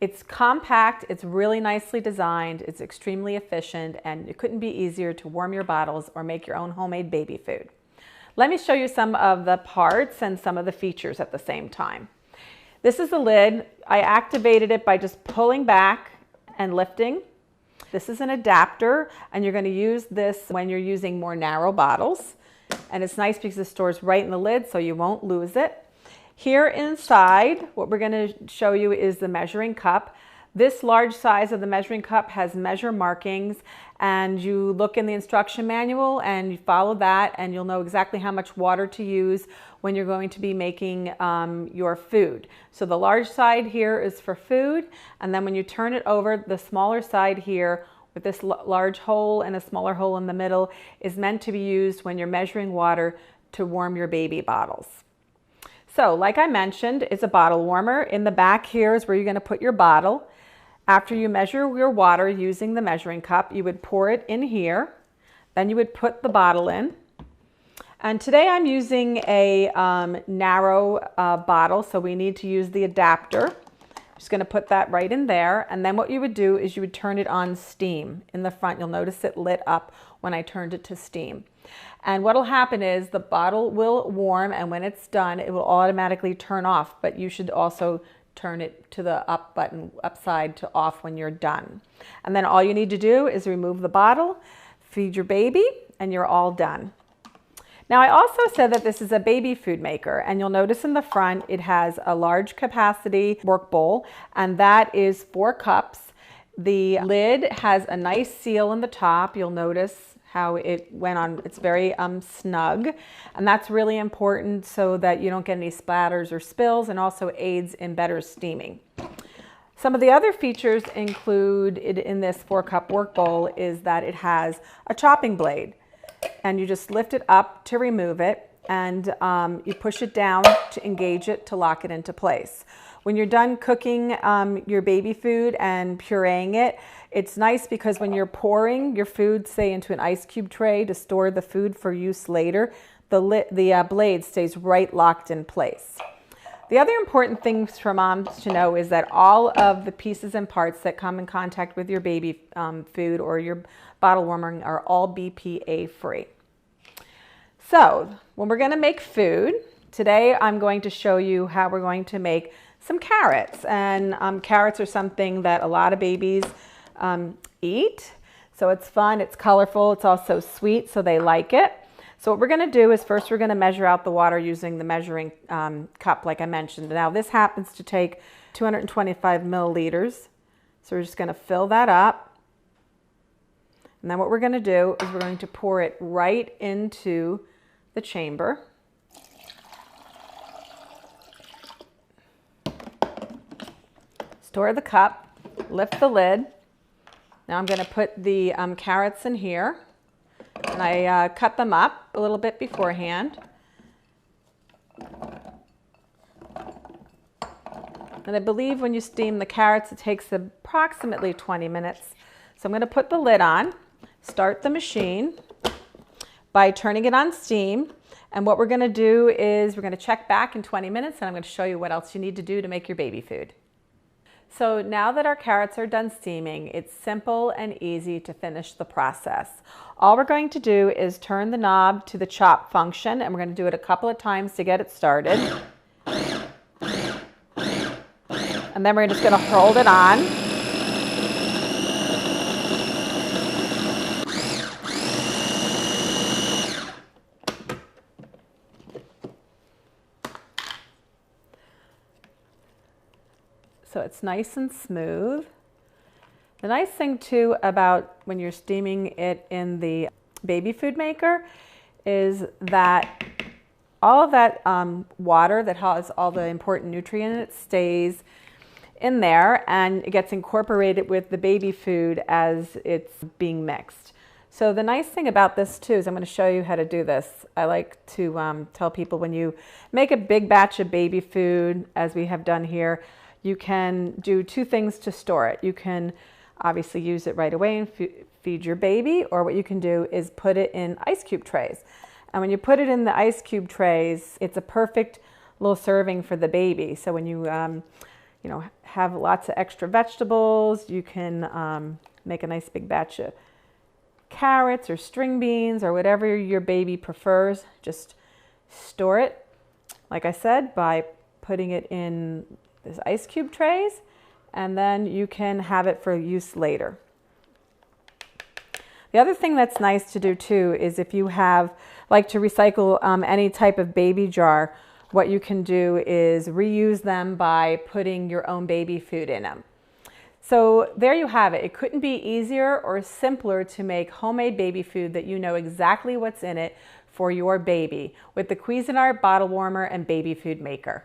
It's compact, it's really nicely designed, it's extremely efficient, and it couldn't be easier to warm your bottles or make your own homemade baby food. Let me show you some of the parts and some of the features at the same time. This is the lid. I activated it by just pulling back and lifting. This is an adapter, and you're going to use this when you're using more narrow bottles. And it's nice because it stores right in the lid so you won't lose it. Here inside, what we're going to show you is the measuring cup. This large size of the measuring cup has measure markings, and you look in the instruction manual and you follow that, and you'll know exactly how much water to use when you're going to be making your food. So the large side here is for food, and then when you turn it over, the smaller side here with this large hole and a smaller hole in the middle is meant to be used when you're measuring water to warm your baby bottles. So like I mentioned, it's a bottle warmer. In the back here is where you're going to put your bottle. After you measure your water using the measuring cup, you would pour it in here. Then you would put the bottle in. And today I'm using a narrow bottle, so we need to use the adapter. I'm just going to put that right in there. And then what you would do is you would turn it on steam. In the front, you'll notice it lit up when I turned it to steam. And what will happen is the bottle will warm, and when it's done, it will automatically turn off, but you should also turn it to the up button, upside to off when you're done. And then all you need to do is remove the bottle, feed your baby, and you're all done. Now I also said that this is a baby food maker, and you'll notice in the front it has a large capacity work bowl, and that is 4 cups. The lid has a nice seal in the top. You'll notice how it went on. It's very snug, and that's really important so that you don't get any splatters or spills, and also aids in better steaming. Some of the other features included in this 4-cup work bowl is that it has a chopping blade, and you just lift it up to remove it, and you push it down to engage it to lock it into place. When you're done cooking your baby food and pureeing it, it's nice because when you're pouring your food, say, into an ice cube tray to store the food for use later, the blade stays right locked in place. The other important things for moms to know is that all of the pieces and parts that come in contact with your baby food or your bottle warmer are all BPA free. So when we're going to make food, today I'm going to show you how we're going to make some carrots. And carrots are something that a lot of babies eat. So it's fun, it's colorful, it's also sweet, so they like it. So what we're going to do is first we're going to measure out the water using the measuring cup like I mentioned. Now this happens to take 225 milliliters. So we're just going to fill that up. And then what we're going to do is we're going to pour it right into the chamber. Store the cup, lift the lid. Now I'm going to put the carrots in here, and I cut them up a little bit beforehand. And I believe when you steam the carrots, it takes approximately 20 minutes. So I'm going to put the lid on, start the machine by turning it on steam. And what we're going to do is we're going to check back in 20 minutes, and I'm going to show you what else you need to do to make your baby food. So now that our carrots are done steaming, it's simple and easy to finish the process. All we're going to do is turn the knob to the chop function, and we're going to do it a couple of times to get it started. And then we're just going to hold it on. So it's nice and smooth. The nice thing too about when you're steaming it in the baby food maker is that all of that water that has all the important nutrients in it stays in there, and it gets incorporated with the baby food as it's being mixed. So the nice thing about this too is I'm going to show you how to do this. I like to tell people when you make a big batch of baby food, as we have done here, you can do 2 things to store it. You can obviously use it right away and feed your baby, or what you can do is put it in ice cube trays. And when you put it in the ice cube trays, it's a perfect little serving for the baby. So when you have lots of extra vegetables. You can make a nice big batch of carrots or string beans or whatever your baby prefers. Just store it, like I said, by putting it in this ice cube trays, and then you can have it for use later. The other thing that's nice to do too is if you like to recycle any type of baby jar, what you can do is reuse them by putting your own baby food in them. So there you have it. It couldn't be easier or simpler to make homemade baby food that you know exactly what's in it for your baby with the Cuisinart bottle warmer and baby food maker.